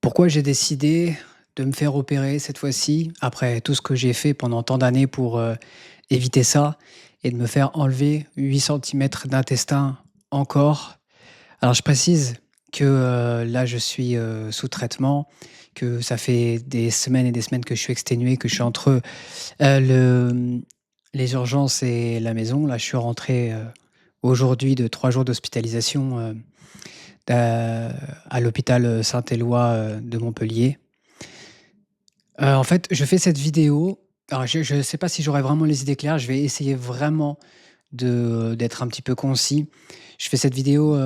Pourquoi j'ai décidé de me faire opérer cette fois-ci, après tout ce que j'ai fait pendant tant d'années pour, éviter ça et de me faire enlever 8 centimètres d'intestin encore. Alors je précise que, là je suis, sous traitement, que ça fait des semaines et des semaines que je suis exténué, que je suis entre, les urgences et la maison. Là je suis rentré, aujourd'hui de 3 jours d'hospitalisation, à l'hôpital, Saint-Éloi, de Montpellier. En fait, je fais cette vidéo, alors je sais pas si j'aurai vraiment les idées claires, je vais essayer vraiment d'être un petit peu concis. Je fais cette vidéo,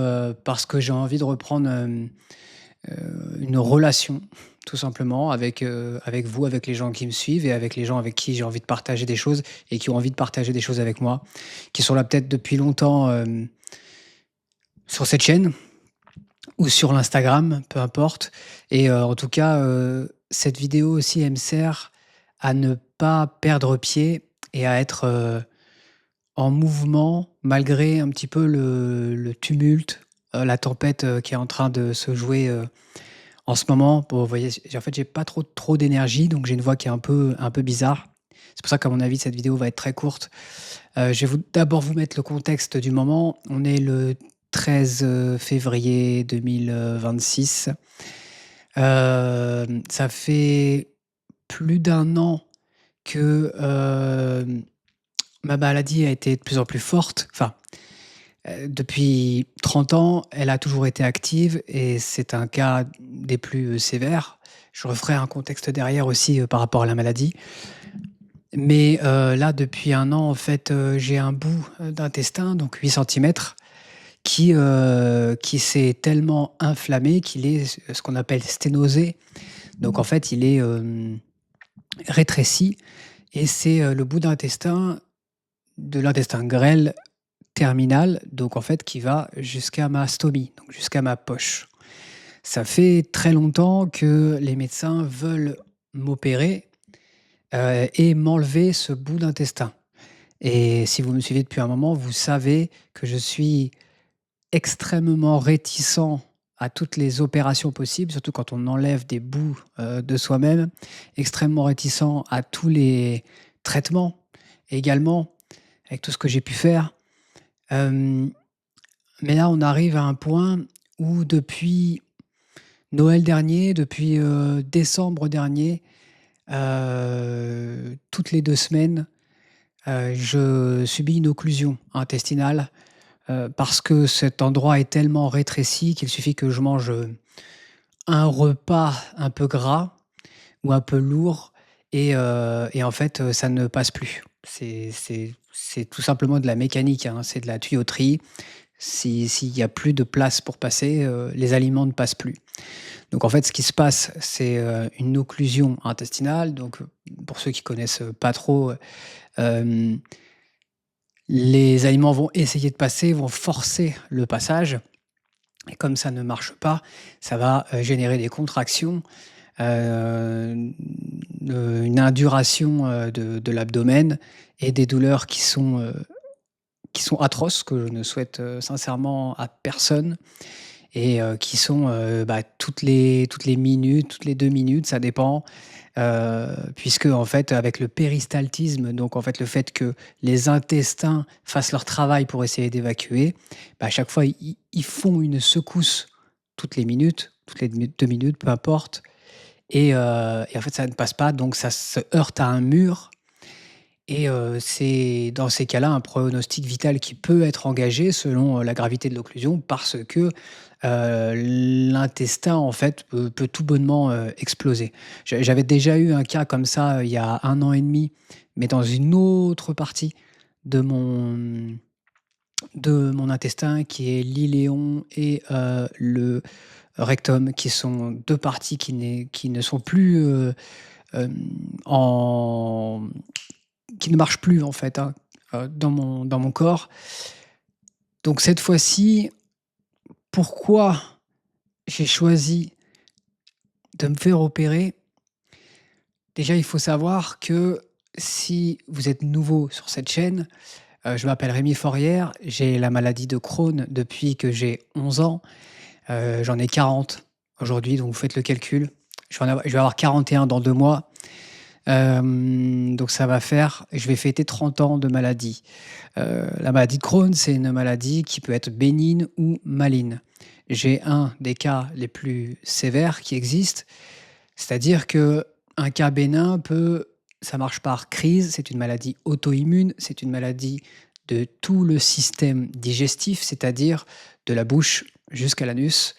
parce que j'ai envie de reprendre, une relation, tout simplement avec vous, avec les gens qui me suivent et avec les gens avec qui j'ai envie de partager des choses et qui ont envie de partager des choses avec moi, qui sont là peut-être depuis longtemps, sur cette chaîne ou sur l'Instagram, peu importe. Et en tout cas, cette vidéo aussi, elle me sert à ne pas perdre pied et à être, en mouvement malgré un petit peu le tumulte, la tempête, qui est en train de se jouer, en ce moment. Bon, vous voyez, j'ai pas trop d'énergie, donc j'ai une voix qui est un peu bizarre. C'est pour ça qu'à mon avis, cette vidéo va être très courte. Je vais d'abord vous mettre le contexte du moment. On est le 13, février 2026. Ça fait plus d'un an que, ma maladie a été de plus en plus forte. Enfin, depuis 30 ans, elle a toujours été active et c'est un cas des plus, sévères. Je referai un contexte derrière aussi, par rapport à la maladie. Mais, là, depuis un an, en fait, j'ai un bout, d'intestin, donc 8 centimètres, qui s'est tellement inflammé qu'il est ce qu'on appelle sténosé. Donc en fait, il est, rétréci et c'est, le bout d'intestin de l'intestin grêle terminal, donc en fait qui va jusqu'à ma stomie, donc jusqu'à ma poche. Ça fait très longtemps que les médecins veulent m'opérer, et m'enlever ce bout d'intestin. Et si vous me suivez depuis un moment, vous savez que je suis extrêmement réticent à toutes les opérations possibles, surtout quand on enlève des bouts, de soi-même. Extrêmement réticent à tous les traitements également, avec tout ce que j'ai pu faire. Hem, mais là, on arrive à un point où depuis Noël dernier, depuis, décembre dernier, toutes les 2 semaines, je subis une occlusion intestinale. Parce que cet endroit est tellement rétréci qu'il suffit que je mange, un repas un peu gras ou un peu lourd et en fait, ça ne passe plus. C'est tout simplement de la mécanique, hein, c'est de la tuyauterie. S'il y a plus de place pour passer, les aliments ne passent plus. Donc en fait, ce qui se passe, c'est, une occlusion intestinale. Donc, pour ceux qui connaissent, pas trop, hem les aliments vont essayer de passer, vont forcer le passage et comme ça ne marche pas, ça va, générer des contractions, heu, une induration, de l'abdomen et des douleurs qui sont atroces, que je ne souhaite, sincèrement à personne et qui sont, toutes les minutes, toutes les 2 minutes, ça dépend, puisque en fait, avec le péristaltisme, donc en fait, le fait que les intestins fassent leur travail pour essayer d'évacuer, à chaque fois, ils font une secousse toutes les 2 minutes, peu importe et en fait, ça ne passe pas, donc ça se heurte à un mur et c'est dans ces cas-là un pronostic vital qui peut être engagé selon, la gravité de l'occlusion parce que, l'intestin en fait peut tout bonnement, exploser. J'avais déjà eu un cas comme ça, il y a un an et demi, mais dans une autre partie de mon intestin qui est l'iléon et le rectum qui sont 2 parties qui ne sont plus, hem, en qui ne marche plus en fait, hein, dans mon corps. Donc cette fois-ci, pourquoi j'ai choisi de me faire opérer? Déjà, il faut savoir que si vous êtes nouveau sur cette chaîne, je m'appelle Rémi Forrière, j'ai la maladie de Crohn depuis que j'ai 11 ans, j'en ai 40 aujourd'hui, donc vous faites le calcul. Je vais avoir 41 dans 2 mois. Donc ça va faire je vais fêter 30 ans de maladie. La maladie de Crohn, c'est une maladie qui peut être bénigne ou maligne. J'ai un des cas les plus sévères qui existent, c'est-à-dire qu'un cas bénin ça marche par crise, c'est une maladie auto-immune, c'est une maladie de tout le système digestif, c'est-à-dire de la bouche jusqu'à l'anus,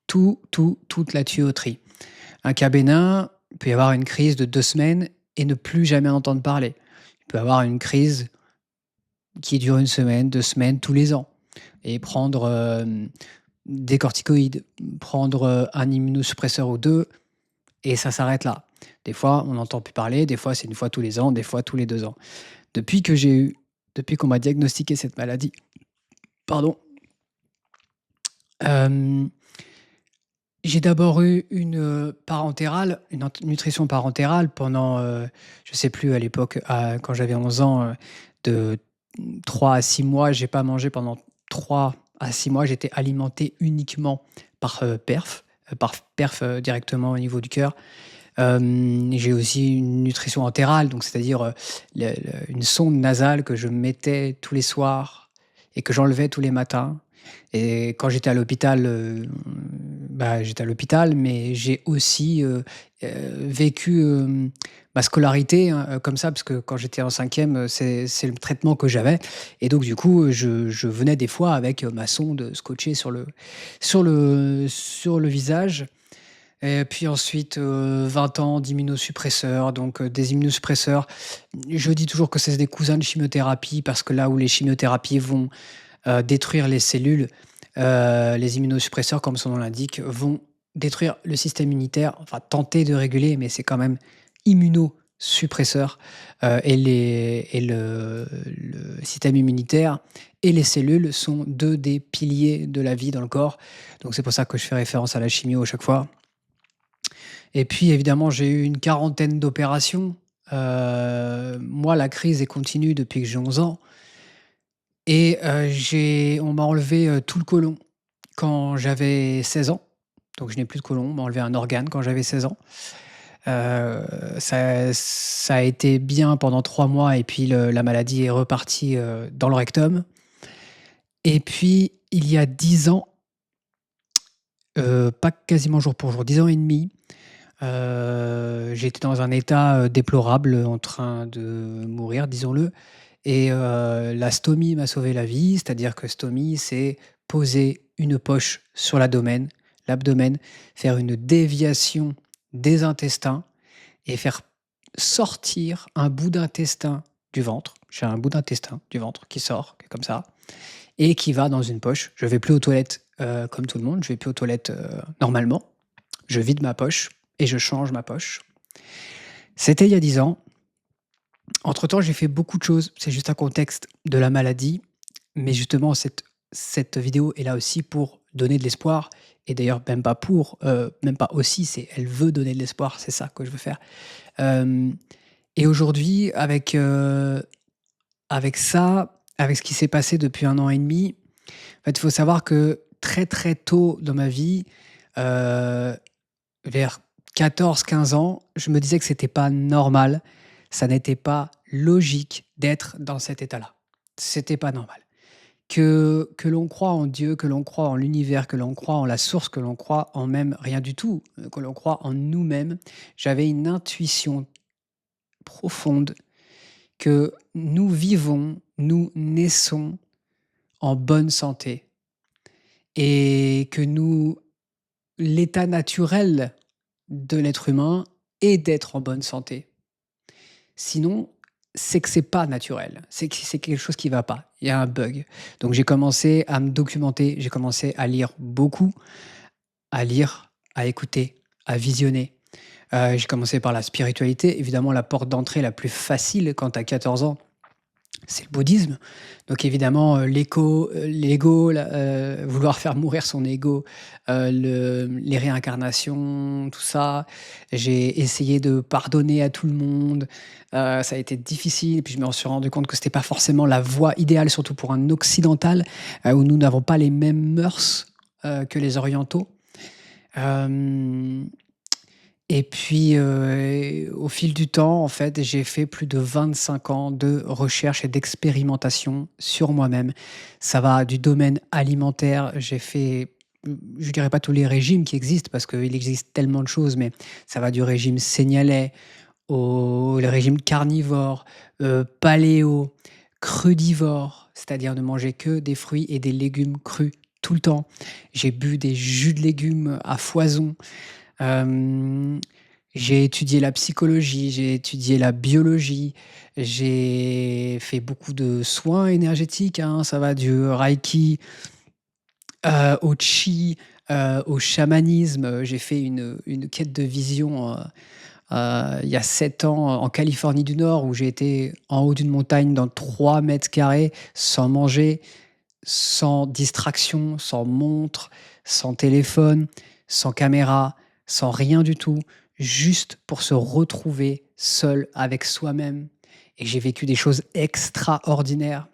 toute la tuyauterie. Un cas bénin, il peut y avoir une crise de 2 semaines et ne plus jamais entendre parler. Il peut y avoir une crise qui dure 1 semaine, 2 semaines, tous les ans et prendre, des corticoïdes, prendre, un immunosuppresseur ou 2 et ça s'arrête là. Des fois, on n'entend plus parler, des fois, c'est 1 fois tous les ans, des fois tous les 2 ans. Depuis que j'ai eu depuis qu'on m'a diagnostiqué cette maladie, pardon, hem j'ai d'abord eu une, parentérale, une nutrition parentérale pendant, je sais plus à l'époque, quand j'avais 11 ans, de 3 à 6 mois, j'ai pas mangé pendant 3 à 6 mois. J'étais alimenté uniquement par perf, directement au niveau du cœur. J'ai aussi une nutrition entérale, donc c'est-à-dire, une sonde nasale que je mettais tous les soirs et que j'enlevais tous les matins et quand j'étais à l'hôpital, j'étais à l'hôpital, mais j'ai aussi, vécu, ma scolarité, hein, comme ça, parce que quand j'étais en 5e, c'est le traitement que j'avais et donc du coup, je venais des fois avec, ma sonde scotchée sur le visage et puis ensuite, 20 ans d'immunosuppresseurs, donc des immunosuppresseurs. Je dis toujours que c'est des cousins de chimiothérapie parce que là où les chimiothérapies vont, détruire les cellules, les immunosuppresseurs, comme son nom l'indique, vont détruire le système immunitaire, enfin tenter de réguler, mais c'est quand même immunosuppresseur, et le système immunitaire et les cellules sont 2 des piliers de la vie dans le corps. Donc c'est pour ça que je fais référence à la chimio à chaque fois. Et puis évidemment, j'ai eu une quarantaine d'opérations. Moi, la crise est continue depuis que j'ai 11 ans et on m'a enlevé, tout le côlon quand j'avais 16 ans. Donc je n'ai plus de côlon, on m'a enlevé un organe quand j'avais 16 ans. Ça a été bien pendant 3 mois et puis la maladie est repartie, dans le rectum. Et puis il y a 10 ans, pas quasiment jour pour jour, 10 ans et demi. J'étais dans un état, déplorable, en train de mourir, disons-le et la stomie m'a sauvé la vie. C'est-à-dire que stomie, c'est poser une poche sur l'abdomen, faire une déviation des intestins et faire sortir un bout d'intestin du ventre. J'ai un bout d'intestin du ventre qui sort, comme ça et qui va dans une poche. Je vais plus aux toilettes, comme tout le monde, je vais plus aux toilettes, normalement. Je vide ma poche et je change ma poche. C'était il y a 10 ans. Entre-temps, j'ai fait beaucoup de choses. C'est juste un contexte de la maladie. Mais justement, cette vidéo est là aussi pour donner de l'espoir. Et d'ailleurs, même pas aussi, elle veut donner de l'espoir. C'est ça que je veux faire. Et aujourd'hui, avec ça, avec ce qui s'est passé depuis 1 an et demi, en fait, il faut savoir que très très tôt dans ma vie, vers 14-15 ans, je me disais que c'était pas normal, ça n'était pas logique d'être dans cet état-là. C'était pas normal. Que l'on croit en Dieu, que l'on croit en l'univers, que l'on croit en la source, que l'on croit en même rien du tout, que l'on croit en nous-mêmes, j'avais une intuition profonde que nous vivons, nous naissons en bonne santé et que l'état naturel de l'être humain est d'être en bonne santé. Sinon, c'est que c'est pas naturel, c'est que c'est quelque chose qui va pas, il y a un bug. Donc j'ai commencé à me documenter, j'ai commencé à lire beaucoup, à lire, à écouter, à visionner. J'ai commencé par la spiritualité, évidemment la porte d'entrée la plus facile quand tu as 14 ans, c'est le bouddhisme. Donc évidemment, l'ego, vouloir faire mourir son ego, les réincarnations, tout ça. J'ai essayé de pardonner à tout le monde, ça a été difficile. Puis je me suis rendu compte que c'était pas forcément la voie idéale, surtout pour un occidental, où nous n'avons pas les mêmes mœurs, que les orientaux. Hem Et puis, au fil du temps, en fait, j'ai fait plus de 25 ans de recherche et d'expérimentation sur moi-même. Ça va du domaine alimentaire, j'ai fait, je dirais pas tous les régimes qui existent parce qu'il existe tellement de choses, mais ça va du régime sénégalais au le régime carnivore, paléo, crudivore, c'est-à-dire ne manger que des fruits et des légumes crus tout le temps. J'ai bu des jus de légumes à foison. Hem, j'ai étudié la psychologie, j'ai étudié la biologie, j'ai fait beaucoup de soins énergétiques, hein. Ça va du reiki, au chi, au chamanisme. J'ai fait une quête de vision, il y a 7 ans en Californie du Nord où j'ai été en haut d'une montagne dans 3 mètres carrés sans manger, sans distraction, sans montre, sans téléphone, sans caméra, sans rien du tout, juste pour se retrouver seul avec soi-même. Et j'ai vécu des choses extraordinaires.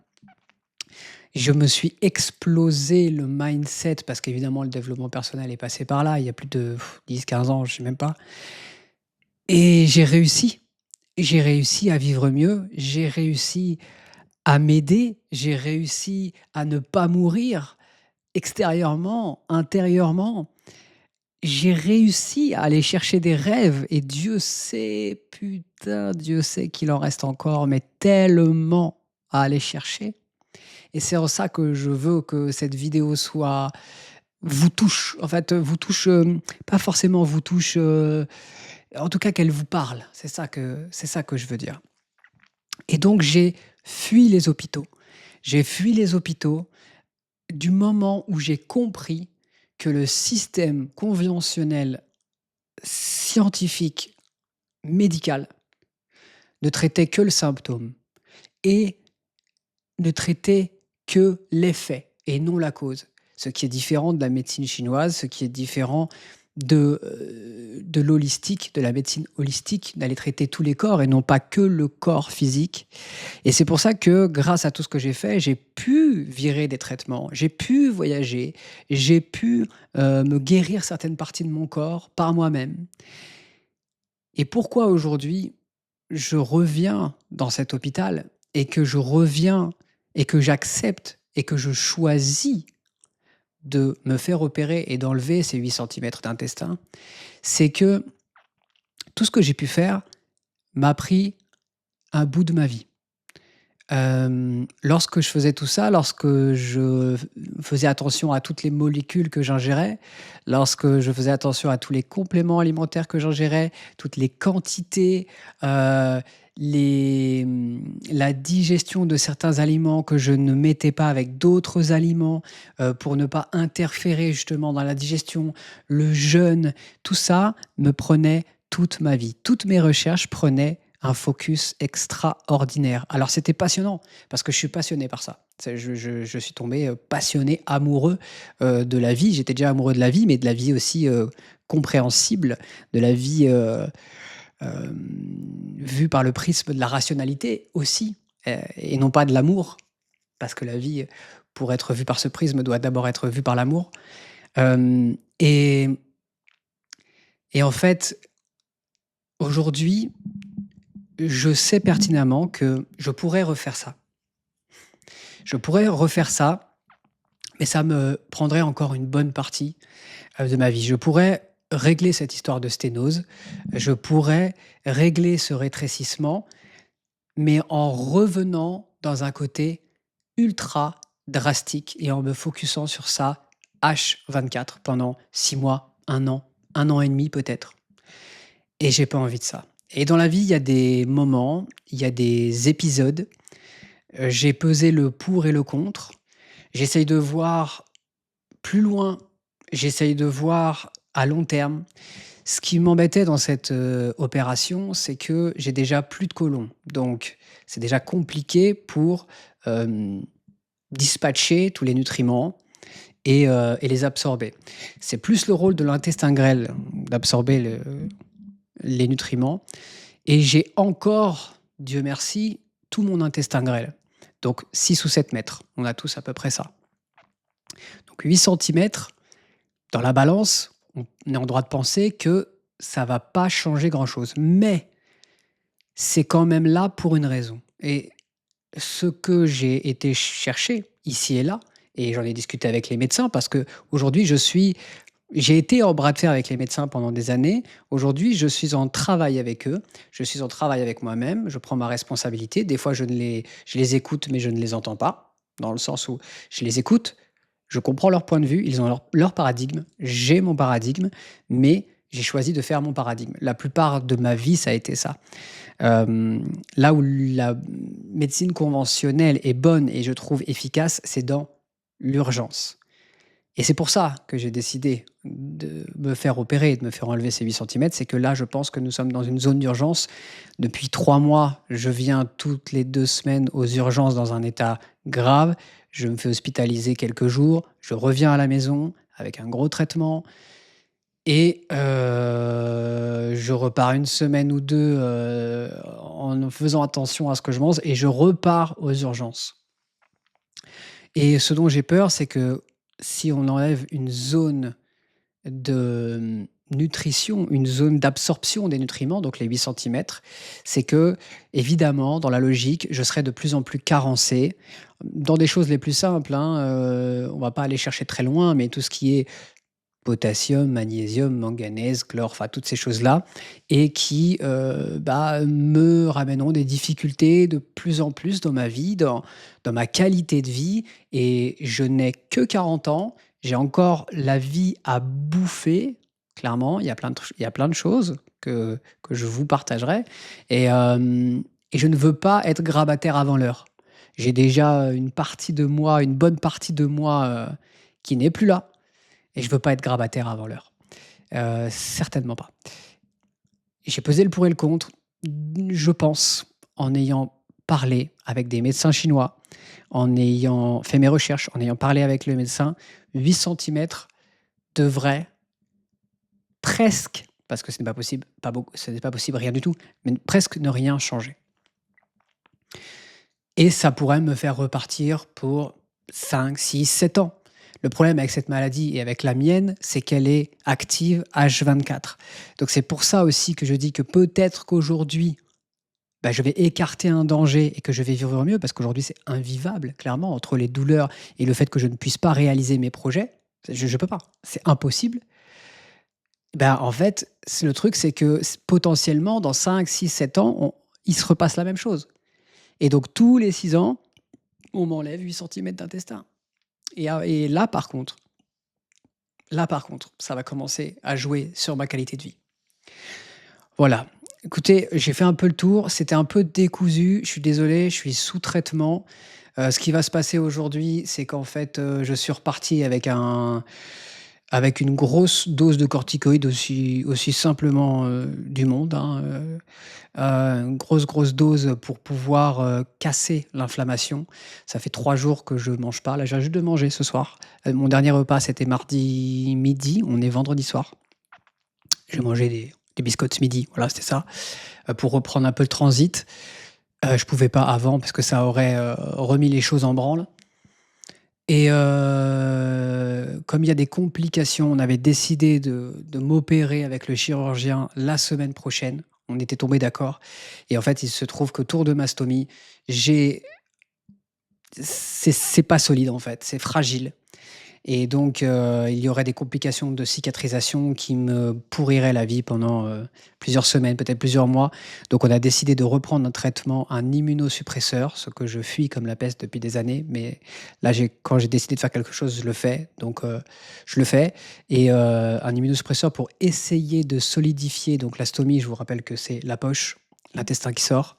Je me suis explosé le mindset parce qu'évidemment le développement personnel est passé par là, il y a plus de 10-15 ans, je sais même pas. Et j'ai réussi. J'ai réussi à vivre mieux, j'ai réussi à m'aider, j'ai réussi à ne pas mourir extérieurement, intérieurement. J'ai réussi à aller chercher des rêves et Dieu sait, putain, Dieu sait qu'il en reste encore, mais tellement à aller chercher. Et c'est en ça que je veux que cette vidéo soit vous touche, en fait, vous touche, pas forcément vous touche, en tout cas qu'elle vous parle. C'est ça que je veux dire. Et donc j'ai fui les hôpitaux. J'ai fui les hôpitaux du moment où j'ai compris que le système conventionnel scientifique, médical, ne traitait que le symptôme et ne traitait que l'effet et non la cause. Ce qui est différent de la médecine chinoise, ce qui est différent de l'holistique, de la médecine holistique, d'aller traiter tous les corps et non pas que le corps physique. Et c'est pour ça que grâce à tout ce que j'ai fait, j'ai pu virer des traitements, j'ai pu voyager, j'ai pu me guérir certaines parties de mon corps par moi-même. Et pourquoi aujourd'hui je reviens dans cet hôpital et que je reviens et que j'accepte et que je choisis de me faire opérer et d'enlever ces 8 centimètres d'intestin, c'est que tout ce que j'ai pu faire m'a pris un bout de ma vie. Lorsque je faisais tout ça, lorsque je faisais attention à toutes les molécules que j'ingérais, lorsque je faisais attention à tous les compléments alimentaires que j'ingérais, toutes les quantités, heu, la digestion de certains aliments que je ne mettais pas avec d'autres aliments, pour ne pas interférer justement dans la digestion, le jeûne, tout ça me prenait toute ma vie. Toutes mes recherches prenaient un focus extraordinaire. Alors c'était passionnant, parce que je suis passionné par ça. Je suis tombé passionné, amoureux de la vie. J'étais déjà amoureux de la vie, mais de la vie aussi compréhensible, de la vie euh, vue par le prisme de la rationalité aussi, et non pas de l'amour, parce que la vie, pour être vue par ce prisme, doit d'abord être vue par l'amour. Euh, et, et en fait, aujourd'hui, je sais pertinemment que je pourrais refaire ça. Je pourrais refaire ça, mais ça me prendrait encore une bonne partie, de ma vie. Je pourrais régler cette histoire de sténose, je pourrais régler ce rétrécissement, mais en revenant dans un côté ultra drastique et en me focusant sur ça H24 pendant 6 mois, 1 an et demi peut-être. Et j'ai pas envie de ça. Et dans la vie, il y a des moments, il y a des épisodes. J'ai pesé le pour et le contre. J'essaye de voir plus loin, j'essaye de voir à long terme. Ce qui m'embêtait dans cette, opération, c'est que j'ai déjà plus de côlon. Donc c'est déjà compliqué pour, hem, dispatcher tous les nutriments et les absorber. C'est plus le rôle de l'intestin grêle d'absorber les nutriments et j'ai encore, Dieu merci, tout mon intestin grêle. Donc 6 ou 7 mètres, on a tous à peu près ça. Donc 8 centimètres dans la balance, on est en droit de penser que ça va pas changer grand-chose. Mais c'est quand même là pour une raison et ce que j'ai été chercher ici et là et j'en ai discuté avec les médecins parce qu'aujourd'hui j'ai été en bras de fer avec les médecins pendant des années. Aujourd'hui, je suis en travail avec eux. Je suis en travail avec moi-même. Je prends ma responsabilité. Des fois, je les écoute, mais je ne les entends pas. Dans le sens où je les écoute, je comprends leur point de vue, ils ont leur paradigme. J'ai mon paradigme, mais j'ai choisi de faire mon paradigme. La plupart de ma vie, ça a été ça. Là où la médecine conventionnelle est bonne et je trouve efficace, c'est dans l'urgence. Et c'est pour ça que j'ai décidé de me faire opérer, de me faire enlever ces 8 centimètres. C'est que là, je pense que nous sommes dans une zone d'urgence. Depuis 3 mois, je viens toutes les 2 semaines aux urgences dans un état grave. Je me fais hospitaliser quelques jours. Je reviens à la maison avec un gros traitement. Et je repars une semaine ou 2 en faisant attention à ce que je mange et je repars aux urgences. Et ce dont j'ai peur, c'est que si on enlève une zone de, nutrition, une zone d'absorption des nutriments, donc les 8 centimètres, c'est que évidemment, dans la logique, je serai de plus en plus carencé dans des choses les plus simples, hein, on va pas aller chercher très loin, mais tout ce qui est potassium, magnésium, manganèse, chlore, enfin toutes ces choses-là et qui, me ramèneront des difficultés de plus en plus dans ma vie, dans ma qualité de vie et je n'ai que 40 ans. J'ai encore la vie à bouffer, clairement. Il y a plein de choses que je vous partagerai et je ne veux pas être grabataire avant l'heure. J'ai déjà une partie de moi, une bonne partie de moi, qui n'est plus là. Et je veux pas être grabataire avant l'heure. Certainement pas. J'ai pesé le pour et le contre. Je pense, en ayant parlé avec des médecins chinois, en ayant fait mes recherches, en ayant parlé avec le médecin, 8 centimètres devrait presque, parce que ce n'est pas possible, pas beaucoup, ce n'est pas possible rien du tout, mais presque ne rien changer. Et ça pourrait me faire repartir pour 5, 6, 7 ans. Le problème avec cette maladie et avec la mienne, c'est qu'elle est active H24. Donc c'est pour ça aussi que je dis que peut-être qu'aujourd'hui, je vais écarter un danger et que je vais vivre mieux, parce qu'aujourd'hui c'est invivable, clairement, entre les douleurs et le fait que je ne puisse pas réaliser mes projets. Je ne peux pas, c'est impossible. En fait, le truc, c'est que potentiellement, dans 5, 6, 7 ans, il se repasse la même chose. Et donc tous les 6 ans, on m'enlève 8 centimètres d'intestin. Et là par contre, ça va commencer à jouer sur ma qualité de vie. Voilà. Écoutez, j'ai fait un peu le tour, c'était un peu décousu, je suis désolé, je suis sous traitement. Ce qui va se passer aujourd'hui, c'est qu'en fait, je suis reparti avec une grosse dose de corticoïdes aussi simplement, du monde, hein, une grosse dose pour pouvoir, casser l'inflammation. Ça fait 3 jours que je mange pas. Là, je viens juste de manger ce soir. Mon dernier repas, c'était mardi midi. On est vendredi soir. J'ai mangé des biscottes ce midi, voilà, c'était ça, pour reprendre un peu le transit. Je pouvais pas avant parce que ça aurait, remis les choses en branle et comme il y a des complications, on avait décidé de m'opérer avec le chirurgien la semaine prochaine. On était tombé d'accord et en fait, il se trouve qu'autour de ma stomie, j'ai c'est pas solide, en fait, c'est fragile et donc il y aurait des complications de cicatrisation qui me pourriraient la vie pendant, plusieurs semaines, peut-être plusieurs mois. Donc on a décidé de reprendre un traitement, un immunosuppresseur, ce que je fuis comme la peste depuis des années, mais là quand j'ai décidé de faire quelque chose, je le fais, donc je le fais et un immunosuppresseur pour essayer de solidifier donc la stomie, je vous rappelle que c'est la poche, l'intestin qui sort,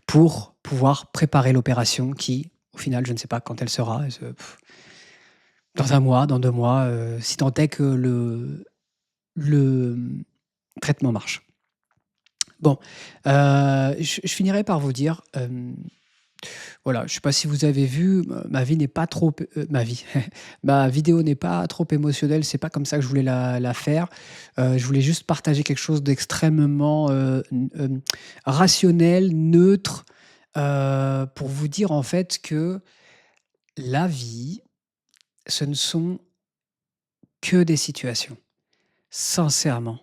pour pouvoir préparer l'opération qui, au final, je ne sais pas quand elle sera, dans 1 mois, dans 2 mois, si tant est que le traitement marche. Bon, je finirai par vous dire, voilà, je ne sais pas si vous avez vu, ma vie n'est pas trop ma vie, ma vidéo n'est pas trop émotionnelle, c'est pas comme ça que je voulais la faire. Je voulais juste partager quelque chose d'extrêmement, rationnel, neutre, pour vous dire en fait que la vie, ce ne sont que des situations. sincèrement.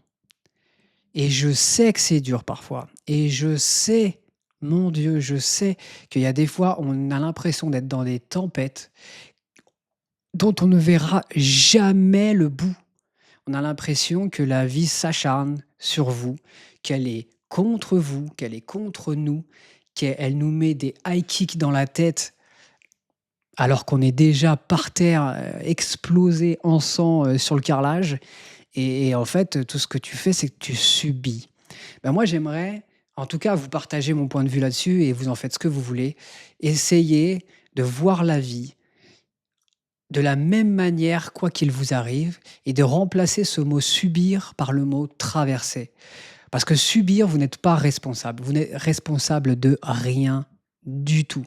Et je sais que c'est dur parfois. Et je sais, mon Dieu, je sais qu'il y a des fois, on a l'impression d'être dans des tempêtes dont on ne verra jamais le bout. On a l'impression que la vie s'acharne sur vous, qu'elle est contre vous, qu'elle est contre nous, qu'elle nous met des high kicks dans la tête alors qu'on est déjà par terre, explosé en sang, sur le carrelage. Et en fait, tout ce que tu fais, c'est que tu subis. Ben, moi, j'aimerais, en tout cas, vous partager mon point de vue là-dessus et vous en faites ce que vous voulez. Essayez de voir la vie de la même manière, quoi qu'il vous arrive, et de remplacer ce mot subir par le mot traverser. Parce que subir, vous n'êtes pas responsable. Vous n'êtes responsable de rien du tout.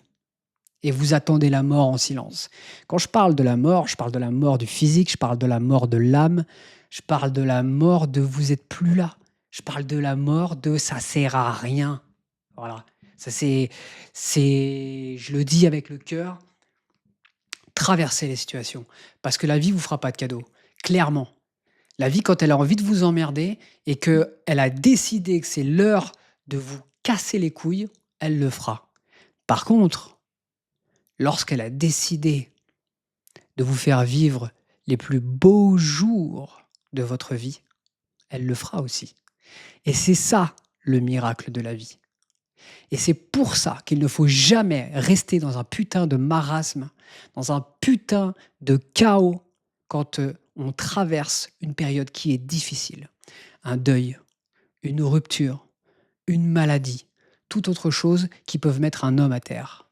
Et vous attendez la mort en silence. Quand je parle de la mort du physique, je parle de la mort de l'âme, je parle de la mort de vous êtes plus là. Je parle de la mort de ça sert à rien. Voilà. Ça je le dis avec le cœur, traversez les situations. Parce que la vie vous fera pas de cadeau. Clairement. La vie, quand elle a envie de vous emmerder et qu'elle a décidé que c'est l'heure de vous casser les couilles, elle le fera. Par contre, lorsqu'elle a décidé de vous faire vivre les plus beaux jours de votre vie, elle le fera aussi. Et c'est ça le miracle de la vie. Et c'est pour ça qu'il ne faut jamais rester dans un putain de marasme, dans un putain de chaos quand on traverse une période qui est difficile. Un deuil, une rupture, une maladie, toute autre chose qui peuvent mettre un homme à terre.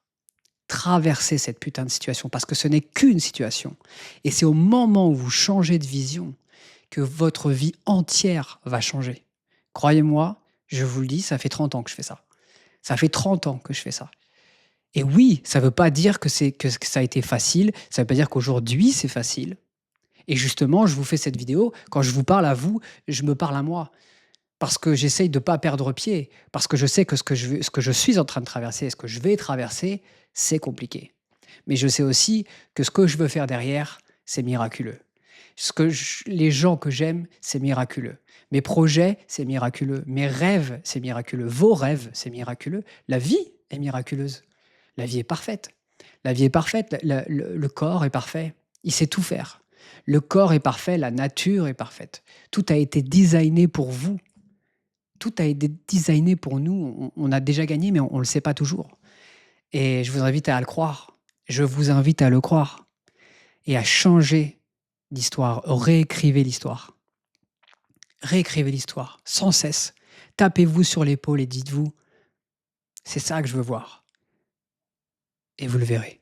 Traverser cette putain de situation parce que ce n'est qu'une situation. Et c'est au moment où vous changez de vision que votre vie entière va changer. Croyez-moi, je vous le dis, ça fait 30 ans que je fais ça. Ça fait 30 ans que je fais ça. Et oui, ça ne veut pas dire que ça a été facile, ça ne veut pas dire qu'aujourd'hui c'est facile. Et justement, je vous fais cette vidéo, quand je vous parle à vous, je me parle à moi. Parce que j'essaye de ne pas perdre pied, parce que je sais que ce que je suis en train de traverser et ce que je vais traverser, c'est compliqué. Mais je sais aussi que ce que je veux faire derrière, c'est miraculeux. Les gens que j'aime, c'est miraculeux. Mes projets, c'est miraculeux. Mes rêves, c'est miraculeux. Vos rêves, c'est miraculeux. La vie est miraculeuse. La vie est parfaite. La vie est parfaite. Le corps est parfait. Il sait tout faire. Le corps est parfait. La nature est parfaite. Tout a été designé pour vous. Tout a été designé pour nous. On a déjà gagné, mais on ne le sait pas toujours. Et je vous invite à le croire. Je vous invite à le croire. Et à changer d'histoire. Réécrivez l'histoire. Réécrivez l'histoire, sans cesse. Tapez-vous sur l'épaule et dites-vous, c'est ça que je veux voir. Et vous le verrez.